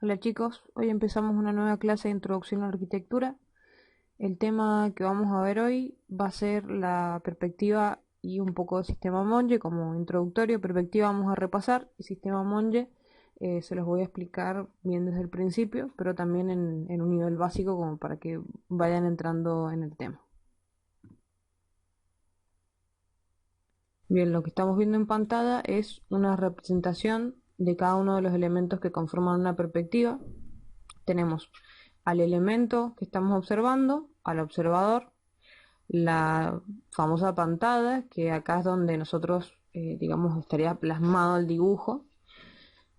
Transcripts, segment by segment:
Hola chicos, hoy empezamos una nueva clase de introducción a la arquitectura. El tema que vamos a ver hoy va a ser la perspectiva y un poco de sistema Monge como introductorio. Perspectiva vamos a repasar y sistema Monge se los voy a explicar bien desde el principio, pero también en un nivel básico como para que vayan entrando en el tema. Bien, lo que estamos viendo en pantalla es una representación de cada uno de los elementos que conforman una perspectiva. Tenemos al elemento que estamos observando, al observador, la famosa pantalla, que acá es donde nosotros, digamos, estaría plasmado el dibujo,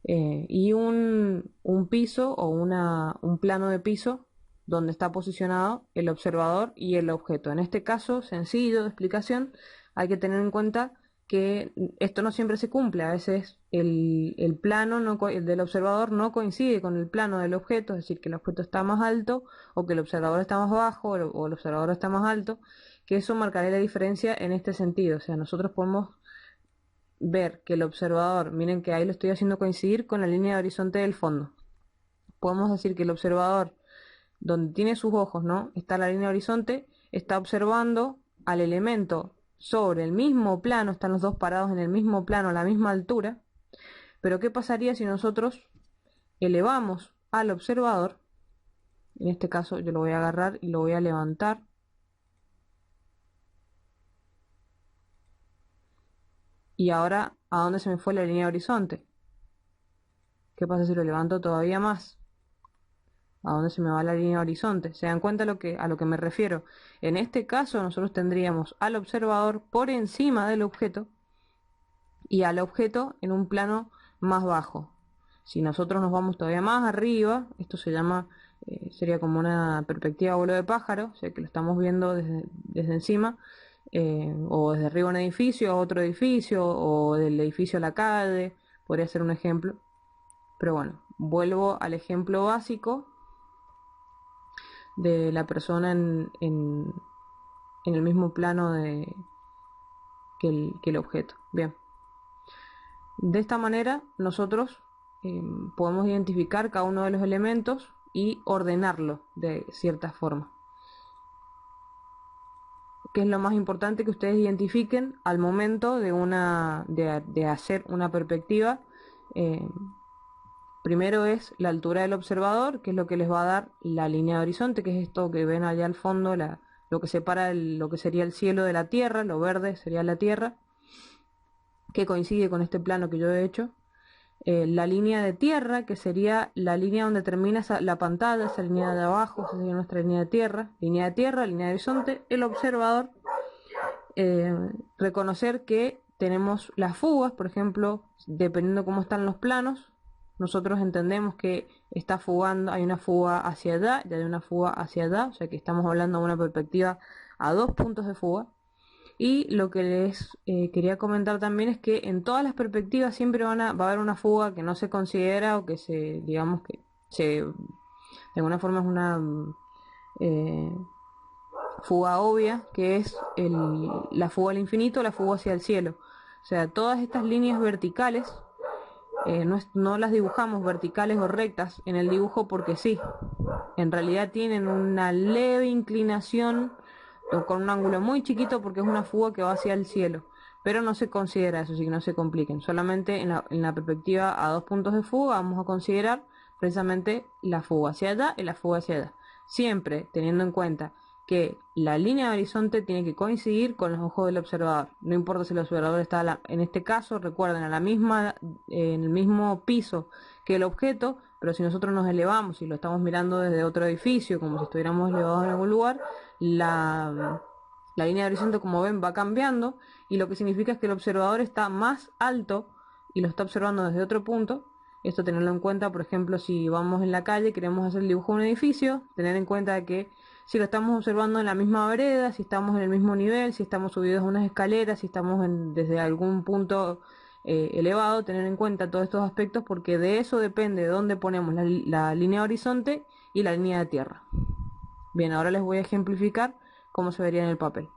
y un piso o un plano de piso donde está posicionado el observador y el objeto. En este caso sencillo de explicación, hay que tener en cuenta que esto no siempre se cumple. A veces el plano el del observador no coincide con el plano del objeto, es decir, que el objeto está más alto o que el observador está más bajo o el observador está más alto, que eso marcaría la diferencia en este sentido. O sea, nosotros podemos ver que el observador, miren que ahí lo estoy haciendo coincidir con la línea de horizonte del fondo. Podemos decir que el observador, donde tiene sus ojos, ¿no? Está la línea de horizonte, está observando al elemento sobre el mismo plano, están los dos parados en el mismo plano, a la misma altura. Pero ¿qué pasaría si nosotros elevamos al observador? En este caso yo lo voy a agarrar y lo voy a levantar. Y ahora, ¿a dónde se me fue la línea de horizonte? ¿Qué pasa si lo levanto todavía más? ¿A dónde se me va la línea de horizonte? ¿Se dan cuenta a lo que me refiero? En este caso nosotros tendríamos al observador por encima del objeto y al objeto en un plano más bajo. Si nosotros nos vamos todavía más arriba, esto se llama, sería como una perspectiva vuelo de pájaro, o sea que lo estamos viendo desde encima, o desde arriba un edificio a otro edificio, o del edificio a la calle, podría ser un ejemplo. Pero bueno, vuelvo al ejemplo básico de la persona en el mismo plano que el objeto. Bien, de esta manera nosotros podemos identificar cada uno de los elementos y ordenarlo de cierta forma. ¿Qué es lo más importante que ustedes identifiquen al momento de hacer una perspectiva? Eh, Primero es la altura del observador, que es lo que les va a dar la línea de horizonte, que es esto que ven allá al fondo, lo que separa lo que sería el cielo de la tierra, lo verde sería la tierra, que coincide con este plano que yo he hecho. La línea de tierra, que sería la línea donde termina la pantalla, esa línea de abajo, esa sería nuestra línea de tierra, línea de horizonte, el observador. Reconocer que tenemos las fugas, por ejemplo, dependiendo cómo están los planos, nosotros entendemos que está fugando, hay una fuga hacia allá y hay una fuga hacia allá, o sea que estamos hablando de una perspectiva a dos puntos de fuga. Y lo que les quería comentar también es que en todas las perspectivas siempre va a haber una fuga que no se considera o que digamos que de alguna forma es una eh, fuga obvia, que es la fuga al infinito, la fuga hacia el cielo. O sea, todas estas líneas verticales no las dibujamos verticales o rectas en el dibujo porque sí. En realidad tienen una leve inclinación o con un ángulo muy chiquito porque es una fuga que va hacia el cielo. Pero no se considera eso, así que no se compliquen. Solamente en la perspectiva a dos puntos de fuga vamos a considerar precisamente la fuga hacia allá y la fuga hacia allá. Siempre teniendo en cuenta que la línea de horizonte tiene que coincidir con los ojos del observador. No importa si el observador está, en este caso, recuerden, en el mismo piso que el objeto, pero si nosotros nos elevamos y lo estamos mirando desde otro edificio, como si estuviéramos elevados en algún lugar, la línea de horizonte, como ven, va cambiando y lo que significa es que el observador está más alto y lo está observando desde otro punto. Esto tenerlo en cuenta, por ejemplo, si vamos en la calle, queremos hacer el dibujo de un edificio, tener en cuenta que si lo estamos observando en la misma vereda, si estamos en el mismo nivel, si estamos subidos a unas escaleras, si estamos desde algún punto elevado, tener en cuenta todos estos aspectos porque de eso depende de dónde ponemos la línea de horizonte y la línea de tierra. Bien, ahora les voy a ejemplificar cómo se vería en el papel.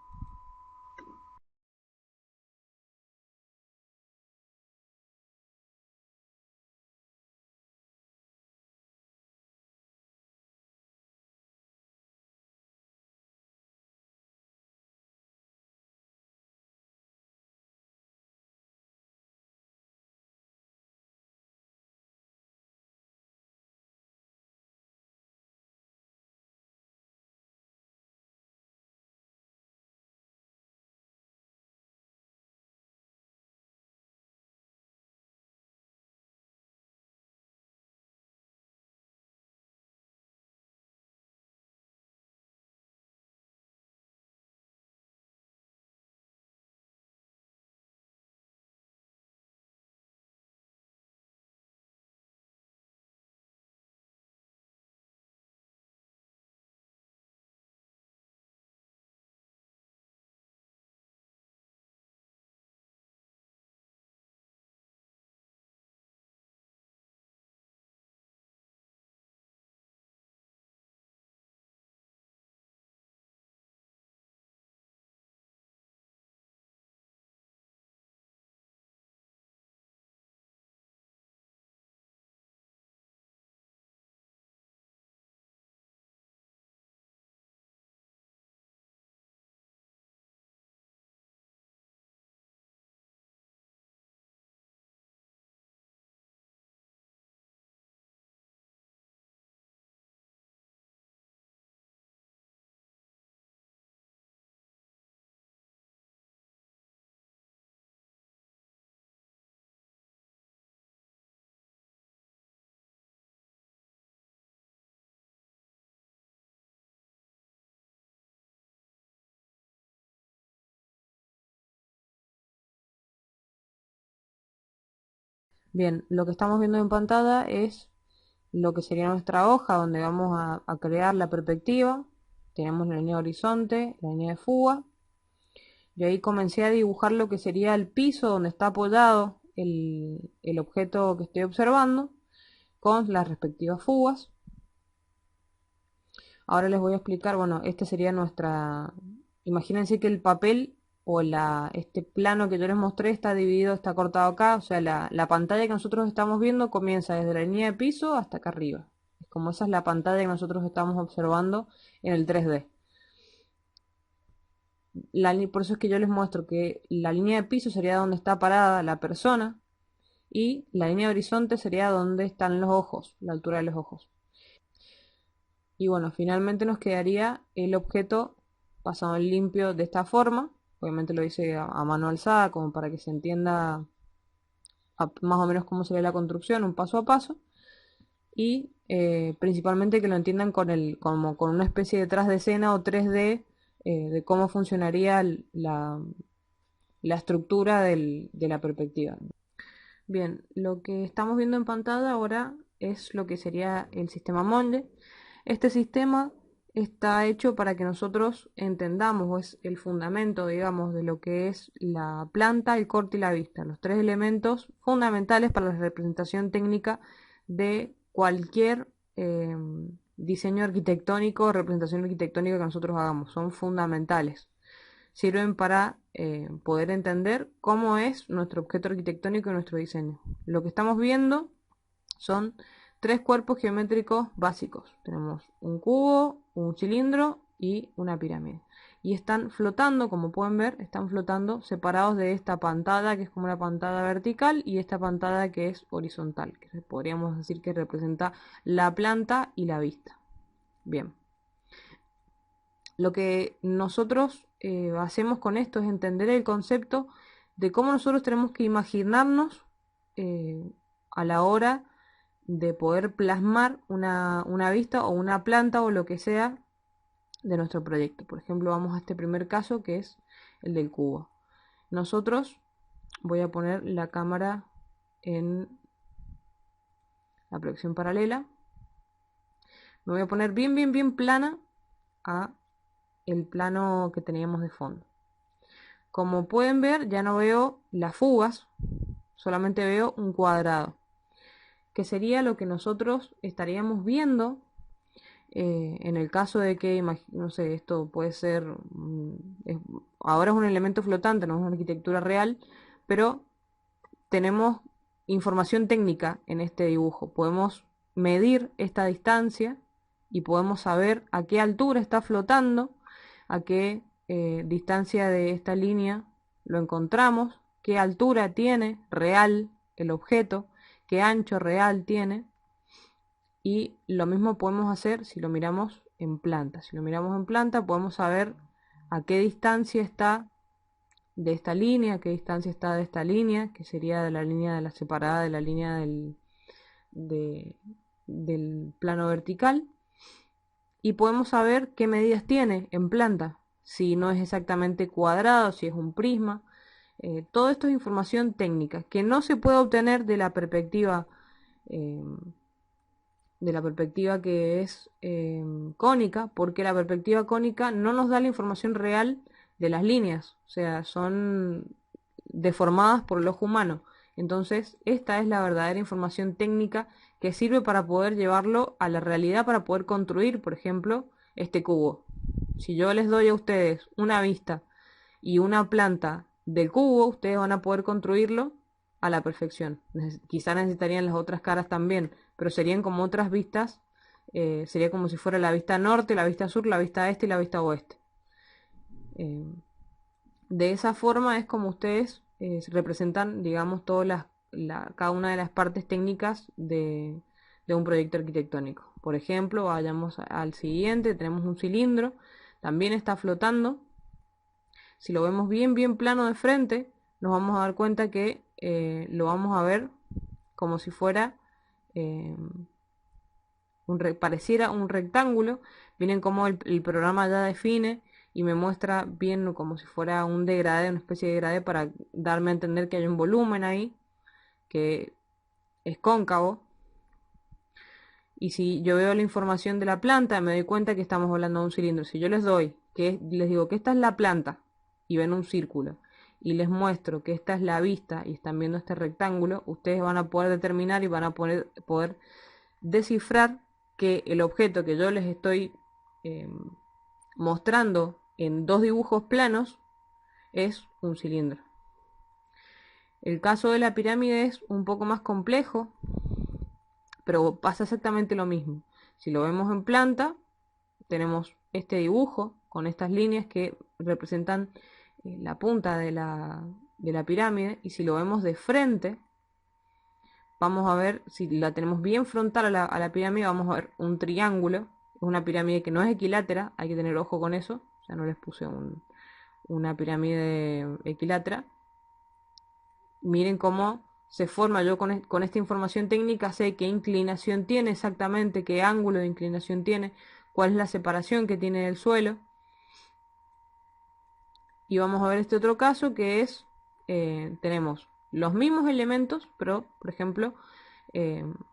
Bien, lo que estamos viendo en pantalla es lo que sería nuestra hoja donde vamos a crear la perspectiva. Tenemos la línea de horizonte, la línea de fuga. Yo ahí comencé a dibujar lo que sería el piso donde está apoyado el objeto que estoy observando con las respectivas fugas. Ahora les voy a explicar, bueno, esta sería nuestra... Imagínense que el papel o este plano que yo les mostré está dividido, está cortado acá, o sea, la pantalla que nosotros estamos viendo comienza desde la línea de piso hasta acá arriba. Es como esa es la pantalla que nosotros estamos observando en el 3D. Por eso es que yo les muestro que la línea de piso sería donde está parada la persona y la línea de horizonte sería donde están los ojos, la altura de los ojos. Y bueno, finalmente nos quedaría el objeto pasado en limpio de esta forma. Obviamente lo hice a mano alzada como para que se entienda más o menos cómo sería la construcción, un paso a paso. Y principalmente que lo entiendan como con una especie de tras de escena o 3D de cómo funcionaría la estructura de la perspectiva. Bien, lo que estamos viendo en pantalla ahora es lo que sería el sistema Monde. Este sistema está hecho para que nosotros entendamos, o es el fundamento, digamos, de lo que es la planta, el corte y la vista, los tres elementos fundamentales para la representación técnica de cualquier diseño arquitectónico o representación arquitectónica que nosotros hagamos. Son fundamentales. Sirven para poder entender cómo es nuestro objeto arquitectónico y nuestro diseño. Lo que estamos viendo son tres cuerpos geométricos básicos. Tenemos un cubo, un cilindro y una pirámide. Y están flotando, como pueden ver, están flotando separados de esta pantalla que es como una pantalla vertical y esta pantalla que es horizontal, que podríamos decir que representa la planta y la vista. Bien. Lo que nosotros hacemos con esto es entender el concepto de cómo nosotros tenemos que imaginarnos a la hora de poder plasmar una vista o una planta o lo que sea de nuestro proyecto. Por ejemplo, vamos a este primer caso que es el del cubo. Nosotros, voy a poner la cámara en la proyección paralela. Me voy a poner bien plana a el plano que teníamos de fondo. Como pueden ver, ya no veo las fugas, solamente veo un cuadrado, que sería lo que nosotros estaríamos viendo en el caso de que, no sé, esto puede ser, ahora es un elemento flotante, no es una arquitectura real, pero tenemos información técnica en este dibujo. Podemos medir esta distancia y podemos saber a qué altura está flotando, a qué distancia de esta línea lo encontramos, qué altura tiene real el objeto, qué ancho real tiene. Y lo mismo podemos hacer si lo miramos en planta. Si lo miramos en planta podemos saber a qué distancia está de esta línea, a qué distancia está de esta línea, que sería de la línea de la separada de la línea del plano vertical. Y podemos saber qué medidas tiene en planta, si no es exactamente cuadrado, si es un prisma. Todo esto es información técnica que no se puede obtener de la perspectiva que es cónica, porque la perspectiva cónica no nos da la información real de las líneas, o sea, son deformadas por el ojo humano. Entonces, esta es la verdadera información técnica que sirve para poder llevarlo a la realidad, para poder construir, por ejemplo, este cubo. Si yo les doy a ustedes una vista y una planta del cubo, ustedes van a poder construirlo a la perfección. Quizá necesitarían las otras caras también, pero serían como otras vistas. Sería como si fuera la vista norte, la vista sur, la vista este y la vista oeste. De esa forma es como ustedes representan, digamos, cada una de las partes técnicas de un proyecto arquitectónico. Por ejemplo, vayamos al siguiente, tenemos un cilindro, también está flotando. Si lo vemos bien plano de frente, nos vamos a dar cuenta que lo vamos a ver como si fuera pareciera un rectángulo. Miren cómo el programa ya define y me muestra bien como si fuera un degradé, una especie de degradé, para darme a entender que hay un volumen ahí, que es cóncavo. Y si yo veo la información de la planta, me doy cuenta que estamos hablando de un cilindro. Si yo les doy, les digo que esta es la planta y ven un círculo, y les muestro que esta es la vista y están viendo este rectángulo, ustedes van a poder determinar y van a poder descifrar que el objeto que yo les estoy mostrando en dos dibujos planos es un cilindro. El caso de la pirámide es un poco más complejo, pero pasa exactamente lo mismo. Si lo vemos en planta, tenemos este dibujo con estas líneas que representan la punta de la pirámide, y si lo vemos de frente, vamos a ver, si la tenemos bien frontal a la pirámide, vamos a ver un triángulo. Es una pirámide que no es equilátera, hay que tener ojo con eso. Ya no les puse una pirámide equilátera. Miren cómo se forma. Yo con esta información técnica sé qué inclinación tiene exactamente, qué ángulo de inclinación tiene, cuál es la separación que tiene del suelo. Y vamos a ver este otro caso que es, tenemos los mismos elementos, pero por ejemplo,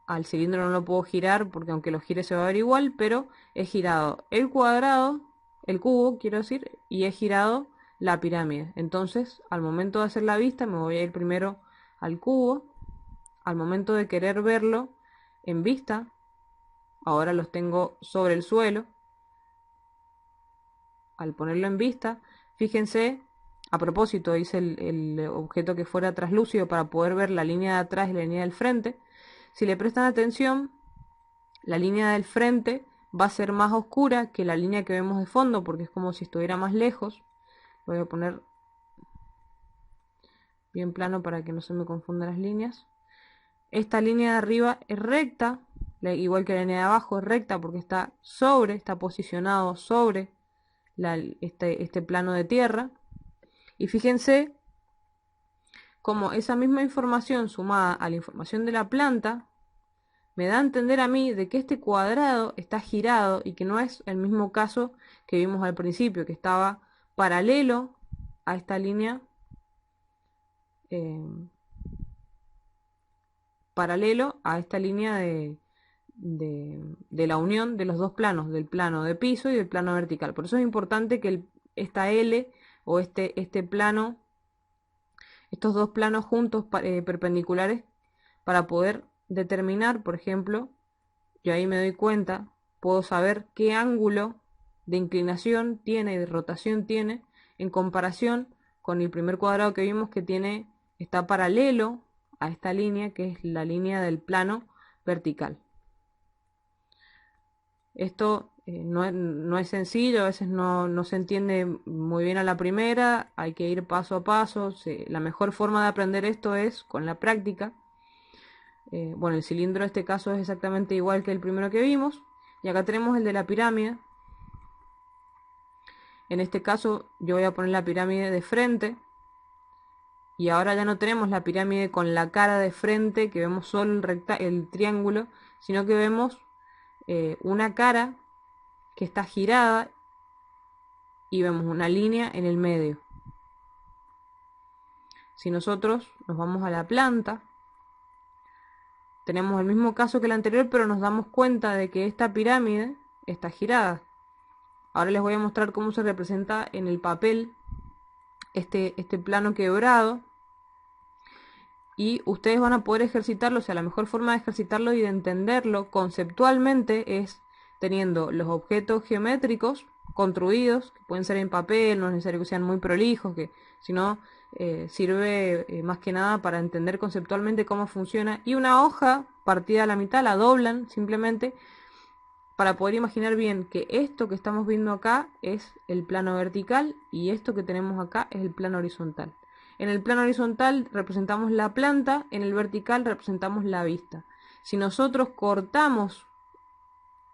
al cilindro no lo puedo girar porque aunque lo gire se va a ver igual, pero he girado el cuadrado, el cubo quiero decir, y he girado la pirámide. Entonces al momento de hacer la vista me voy a ir primero al cubo. Al momento de querer verlo en vista, ahora los tengo sobre el suelo. Al ponerlo en vista, fíjense, a propósito hice el objeto que fuera traslúcido para poder ver la línea de atrás y la línea del frente. Si le prestan atención, la línea del frente va a ser más oscura que la línea que vemos de fondo, porque es como si estuviera más lejos. Lo voy a poner bien plano para que no se me confundan las líneas. Esta línea de arriba es recta, igual que la línea de abajo es recta porque está posicionado sobre este plano de tierra. Y fíjense cómo esa misma información sumada a la información de la planta me da a entender a mí de que este cuadrado está girado y que no es el mismo caso que vimos al principio, que estaba paralelo a esta línea, de la unión de los dos planos, del plano de piso y del plano vertical. Por eso es importante que esta L o este plano, estos dos planos juntos perpendiculares, para poder determinar, por ejemplo, yo ahí me doy cuenta, puedo saber qué ángulo de inclinación tiene y de rotación tiene en comparación con el primer cuadrado que vimos que está paralelo a esta línea, que es la línea del plano vertical. Esto no es sencillo, a veces no se entiende muy bien a la primera, hay que ir paso a paso. La mejor forma de aprender esto es con la práctica. Bueno, el cilindro en este caso es exactamente igual que el primero que vimos, y acá tenemos el de la pirámide. En este caso yo voy a poner la pirámide de frente, y ahora ya no tenemos la pirámide con la cara de frente, que vemos solo el triángulo, sino que vemos una cara que está girada y vemos una línea en el medio. Si nosotros nos vamos a la planta, tenemos el mismo caso que el anterior, pero nos damos cuenta de que esta pirámide está girada. Ahora les voy a mostrar cómo se representa en el papel este plano quebrado, y ustedes van a poder ejercitarlo. O sea, la mejor forma de ejercitarlo y de entenderlo conceptualmente es teniendo los objetos geométricos construidos, que pueden ser en papel, no es necesario que sean muy prolijos, que sino sirve más que nada para entender conceptualmente cómo funciona, y una hoja partida a la mitad la doblan simplemente para poder imaginar bien que esto que estamos viendo acá es el plano vertical y esto que tenemos acá es el plano horizontal. En el plano horizontal representamos la planta, en el vertical representamos la vista. Si nosotros cortamos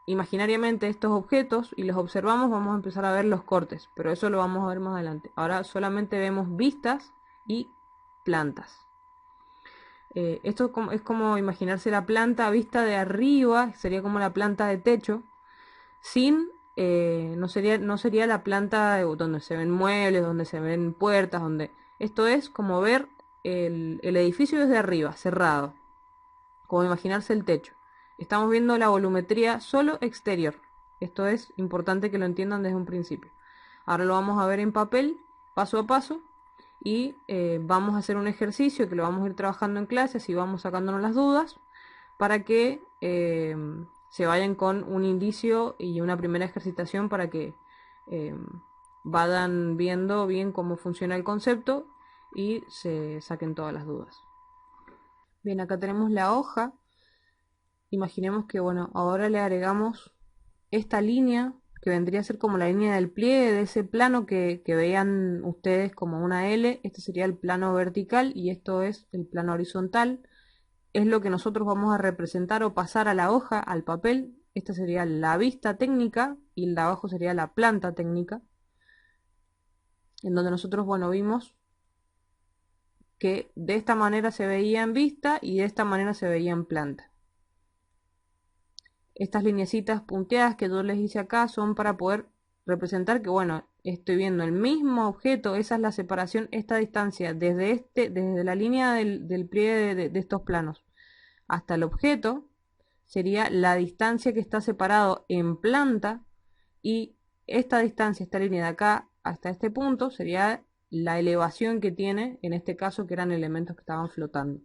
imaginariamente estos objetos y los observamos, vamos a empezar a ver los cortes, pero eso lo vamos a ver más adelante. Ahora solamente vemos vistas y plantas. Esto es como imaginarse la planta vista de arriba, sería como la planta de techo, no sería la planta donde se ven muebles, donde se ven puertas, esto es como ver el edificio desde arriba, cerrado. como imaginarse el techo. Estamos viendo la volumetría solo exterior. Esto es importante que lo entiendan desde un principio. Ahora lo vamos a ver en papel, paso a paso, y vamos a hacer un ejercicio que lo vamos a ir trabajando en clases y vamos sacándonos las dudas para que se vayan con un indicio y una primera ejercitación para que eh, vayan viendo bien cómo funciona el concepto y se saquen todas las dudas. Bien, acá tenemos la hoja. Imaginemos que, bueno, ahora le agregamos esta línea que vendría a ser como la línea del pliegue de ese plano que veían ustedes como una L. Este sería el plano vertical y esto es el plano horizontal. Es lo que nosotros vamos a representar o pasar a la hoja, al papel. Esta sería la vista técnica y el de abajo sería la planta técnica, en donde nosotros, bueno, vimos que de esta manera se veía en vista y de esta manera se veía en planta. Estas lineecitas punteadas que yo les hice acá son para poder representar que, bueno, estoy viendo el mismo objeto. Esa es la separación, esta distancia desde la línea del pliegue de estos planos hasta el objeto sería la distancia que está separado en planta, y esta distancia, esta línea de acá hasta este punto sería la elevación que tiene, en este caso que eran elementos que estaban flotando.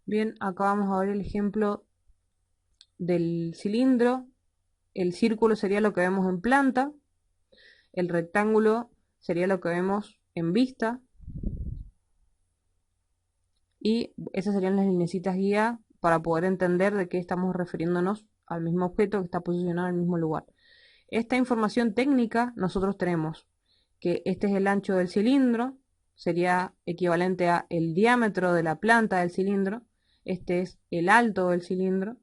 Bien, acá vamos a ver el ejemplo del cilindro. El círculo sería lo que vemos en planta, el rectángulo sería lo que vemos en vista, y esas serían las linecitas guía para poder entender de qué estamos refiriéndonos al mismo objeto que está posicionado en el mismo lugar. Esta información técnica nosotros tenemos que este es el ancho del cilindro, sería equivalente a el diámetro de la planta del cilindro, este es el alto del cilindro,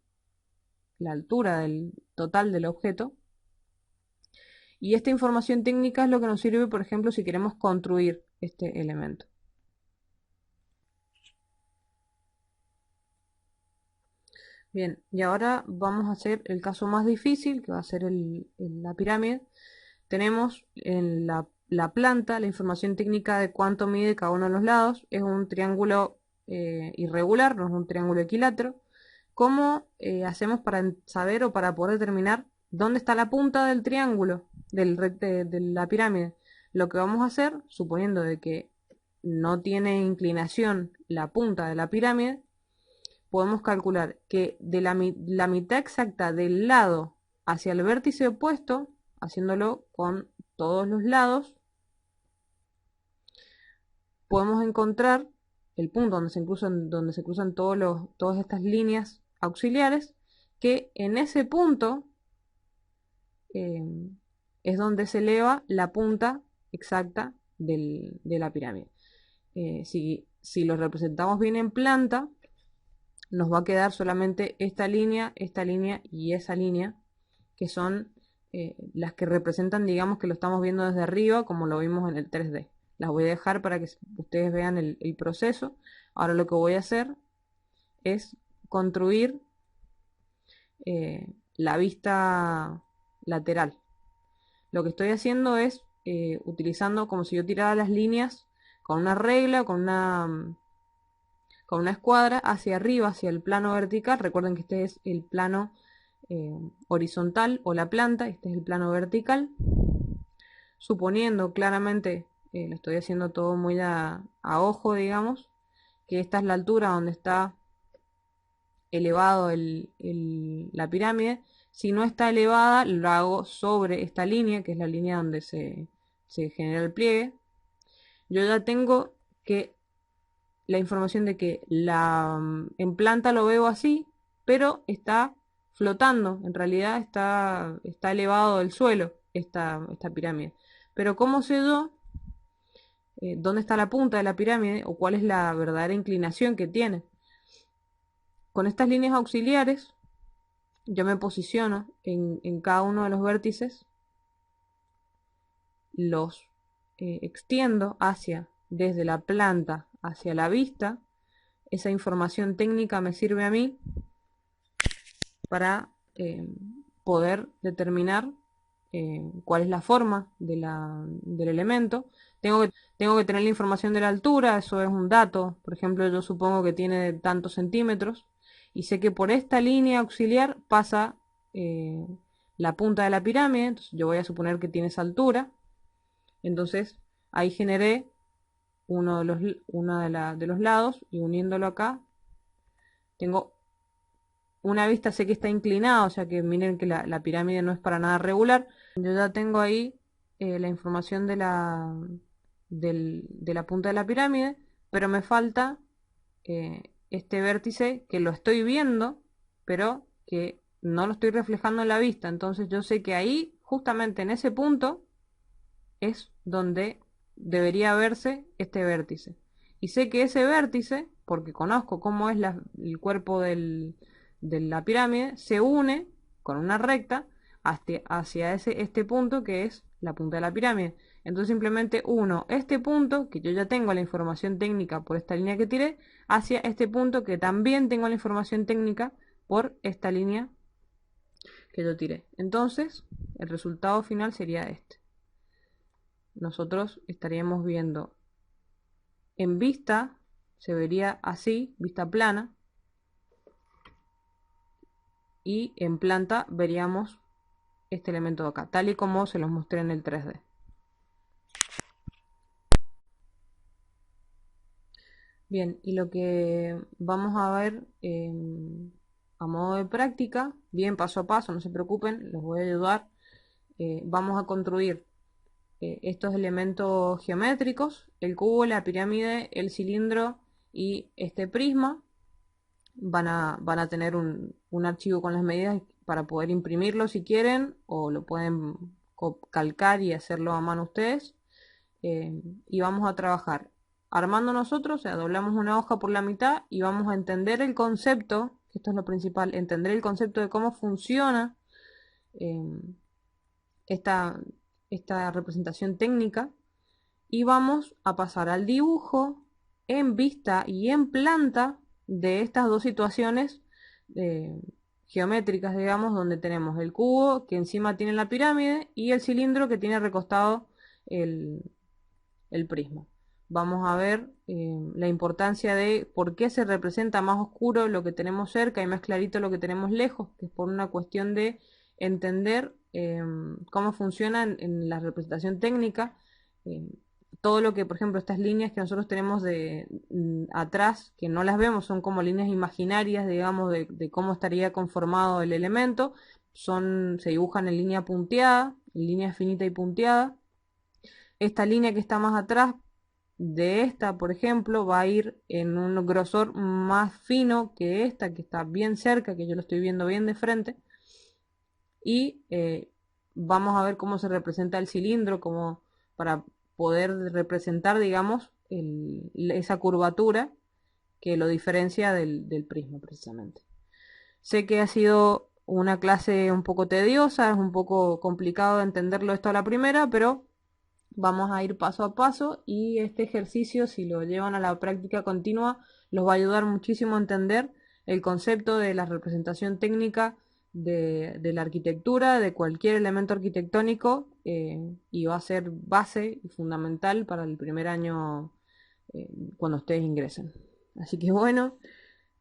la altura del total del objeto, y esta información técnica es lo que nos sirve, por ejemplo, si queremos construir este elemento. Bien, y ahora vamos a hacer el caso más difícil, que va a ser la pirámide. Tenemos en la planta la información técnica de cuánto mide cada uno de los lados. Es un triángulo irregular, no es un triángulo equilátero. ¿Cómo hacemos para saber o para poder determinar dónde está la punta del triángulo, de la pirámide? Lo que vamos a hacer, suponiendo de que no tiene inclinación la punta de la pirámide, podemos calcular que de la mitad exacta del lado hacia el vértice opuesto, haciéndolo con todos los lados, podemos encontrar el punto donde se cruzan todas estas líneas auxiliares, que en ese punto eh, es donde se eleva la punta exacta de la pirámide. Si lo representamos bien en planta, nos va a quedar solamente esta línea y esa línea, que son las que representan, digamos que lo estamos viendo desde arriba como lo vimos en el 3D. Las voy a dejar para que ustedes vean el proceso. Ahora lo que voy a hacer es construir la vista lateral. Lo que estoy haciendo es utilizando como si yo tirara las líneas con una regla, con una escuadra hacia arriba, hacia el plano vertical. Recuerden que este es el plano horizontal o la planta, este es el plano vertical. Suponiendo claramente, lo estoy haciendo todo muy a ojo, digamos, que esta es la altura donde está elevado la pirámide. Si no está elevada, lo hago sobre esta línea, que es la línea donde se genera el pliegue. Yo ya tengo que la información de que en planta lo veo así, pero está flotando, en realidad está elevado del suelo esta pirámide. Pero ¿cómo sé yo dónde está la punta de la pirámide o cuál es la verdadera inclinación que tiene? Con estas líneas auxiliares yo me posiciono en cada uno de los vértices, los extiendo desde la planta hacia la vista. Esa información técnica me sirve a mí para poder determinar cuál es la forma del elemento. tengo que tener la información de la altura, eso es un dato. Por ejemplo, yo supongo que tiene tantos centímetros y sé que por esta línea auxiliar pasa eh, la punta de la pirámide, entonces yo voy a suponer que tiene esa altura. Entonces ahí generé uno de los lados y uniéndolo acá tengo una vista, sé que está inclinada, o sea que miren que la pirámide no es para nada regular. Yo ya tengo ahí la información de la punta de la pirámide, pero me falta este vértice que lo estoy viendo, pero que no lo estoy reflejando en la vista. Entonces yo sé que ahí, justamente en ese punto, es donde debería verse este vértice. Y sé que ese vértice, porque conozco cómo es el cuerpo de la pirámide, se une con una recta hacia este punto que es la punta de la pirámide. Entonces simplemente uno este punto, que yo ya tengo la información técnica por esta línea que tiré, hacia este punto que también tengo la información técnica por esta línea que yo tiré. Entonces el resultado final sería este. Nosotros estaríamos viendo en vista, se vería así, vista plana, y en planta veríamos este elemento de acá, tal y como se los mostré en el 3D. Bien, y lo que vamos a ver a modo de práctica, bien paso a paso, no se preocupen, los voy a ayudar. Vamos a construir estos elementos geométricos, el cubo, la pirámide, el cilindro y este prisma. Van a tener un archivo con las medidas para poder imprimirlo si quieren, o lo pueden calcar y hacerlo a mano ustedes. Y vamos a trabajar armando nosotros, o sea, doblamos una hoja por la mitad y vamos a entender el concepto, que esto es lo principal, entender el concepto de cómo funciona eh, esta representación técnica, y vamos a pasar al dibujo en vista y en planta de estas dos situaciones geométricas, digamos, donde tenemos el cubo que encima tiene la pirámide y el cilindro que tiene recostado el, el prisma. Vamos a ver la importancia de por qué se representa más oscuro lo que tenemos cerca y más clarito lo que tenemos lejos, que es por una cuestión de entender cómo funciona en la representación técnica. Todo lo que, por ejemplo, estas líneas que nosotros tenemos de atrás, que no las vemos, son como líneas imaginarias, digamos, de cómo estaría conformado el elemento, se dibujan en línea punteada, en línea finita y punteada. Esta línea que está más atrás de esta, por ejemplo, va a ir en un grosor más fino que esta, que está bien cerca, que yo lo estoy viendo bien de frente. Y vamos a ver cómo se representa el cilindro, como para poder representar, digamos, esa curvatura que lo diferencia del prisma, precisamente. Sé que ha sido una clase un poco tediosa, es un poco complicado entenderlo esto a la primera, pero vamos a ir paso a paso, y este ejercicio, si lo llevan a la práctica continua, los va a ayudar muchísimo a entender el concepto de la representación técnica de la arquitectura, de cualquier elemento arquitectónico, y va a ser base y fundamental para el primer año cuando ustedes ingresen. Así que bueno,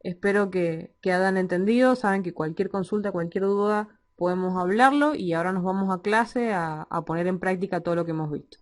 espero que hayan entendido, saben que cualquier consulta, cualquier duda, podemos hablarlo, y ahora nos vamos a clase a poner en práctica todo lo que hemos visto.